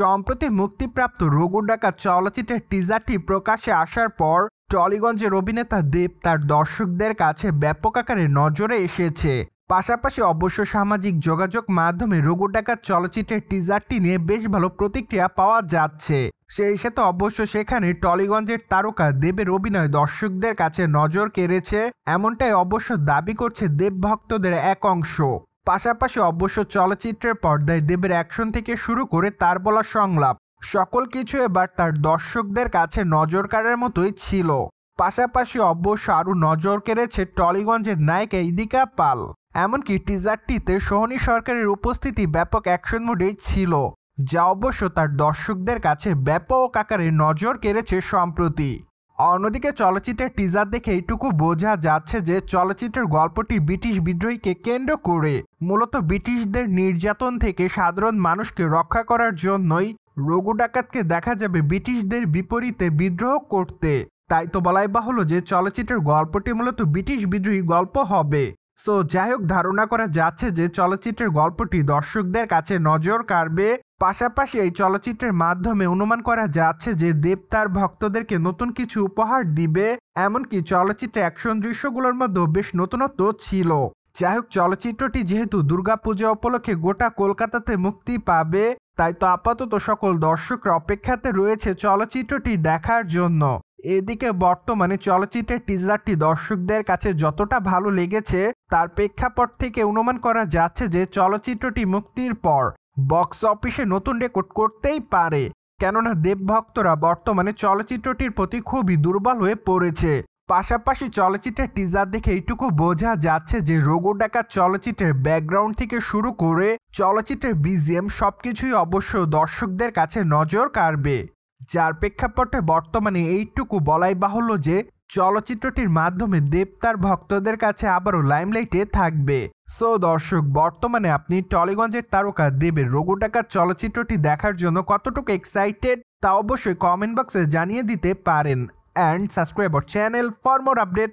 সম্প্রতি মুক্তিপ্রাপ্ত রঘু ডাকাত চলচ্চিত্রের টিজারটি প্রকাশ্যে আসার পর টলিগঞ্জের অভিনেতা দেব তার দর্শকদের কাছে ব্যাপক আকারে নজরে এসেছে। পাশাপাশি অবশ্য সামাজিক যোগাযোগ মাধ্যমে রঘু ডাকাত চলচ্চিত্রের টিজারটি নিয়ে বেশ ভালো প্রতিক্রিয়া পাওয়া যাচ্ছে। সেই সাথে অবশ্য সেখানে টলিগঞ্জের তারকা দেবের অভিনয় দর্শকদের কাছে নজর কেড়েছে, এমনটাই অবশ্য দাবি করছে দেব ভক্তদের এক অংশ। পাশাপাশি অবশ্য চলচ্চিত্রের পর্দায় দেবের অ্যাকশন থেকে শুরু করে তার বলা সংলাপ সকল কিছু এবার তার দর্শকদের কাছে নজর কাড়ার মতোই ছিল। পাশাপাশি অবশ্য আরও নজর কেড়েছে টলিগঞ্জের নায়িকা ইদিকা পাল। এমনকি টিজারটিতে সোহনী সরকারের উপস্থিতি ব্যাপক অ্যাকশন মোডেই ছিল, যা অবশ্য তার দর্শকদের কাছে ব্যাপক আকারে নজর কেড়েছে সম্প্রতি। অন্যদিকে চলচ্চিত্রের টিজার দেখে এইটুকু বোঝা যাচ্ছে যে চলচ্চিত্রের গল্পটি ব্রিটিশ বিদ্রোহীকে কেন্দ্র করে, মূলত ব্রিটিশদের নির্যাতন থেকে সাধারণ মানুষকে রক্ষা করার জন্যই রঘু ডাকাতকে দেখা যাবে ব্রিটিশদের বিপরীতে বিদ্রোহ করতে। তাই তো বলাই বাহুল্য যে চলচ্চিত্রের গল্পটি মূলত ব্রিটিশ বিদ্রোহী গল্প হবে। সো যাই হোক, ধারণা করা যাচ্ছে যে চলচ্চিত্রের গল্পটি দর্শকদের কাছে নজর কাড়বে। পাশাপাশি এই চলচ্চিত্রের মাধ্যমে অনুমান করা যাচ্ছে যে দেব তার ভক্তদেরকে নতুন কিছু উপহার দিবে। এমনকি চলচ্চিত্রে অ্যাকশন দৃশ্যগুলোর মধ্যেও বেশ নতুনত্ব ছিল। যাই হোক, চলচ্চিত্রটি যেহেতু দুর্গাপূজা উপলক্ষে গোটা কলকাতাতে মুক্তি পাবে, তাই তো আপাতত সকল দর্শকরা অপেক্ষাতে রয়েছে চলচ্চিত্রটি দেখার জন্য। এদিকে বর্তমানে চলচ্চিত্রের টিজারটি দর্শকদের কাছে যতটা ভালো লেগেছে, তার প্রেক্ষাপট থেকে অনুমান করা যাচ্ছে যে চলচ্চিত্রটি মুক্তির পর বক্স অফিসে নতুন রেকর্ড করতেই পারে। কেননা দেবভক্তরা বর্তমানে চলচ্চিত্রটির প্রতি খুবই দুর্বল হয়ে পড়েছে। পাশাপাশি চলচ্চিত্রের টিজার দেখে এইটুকু বোঝা যাচ্ছে যে রঘু ডাকাত চলচ্চিত্রের ব্যাকগ্রাউন্ড থেকে শুরু করে চলচ্চিত্রের বিজিএম সবকিছুই অবশ্য দর্শকদের কাছে নজর কাড়বে। যার প্রেক্ষাপটে বর্তমানে এইটুকু বলাই বাহুল্য যে চলচ্চিত্রটির মাধ্যমে দেব তার ভক্তদের কাছে আবারও লাইমলাইটে থাকবে। সো দর্শক, বর্তমানে আপনি টলিগঞ্জের তারকা দেবের রঘু ডাকাত চলচ্চিত্রটি দেখার জন্য কতটুকু এক্সাইটেড তা অবশ্যই কমেন্ট বক্সে জানিয়ে দিতে পারেন। And subscribe our channel for more update.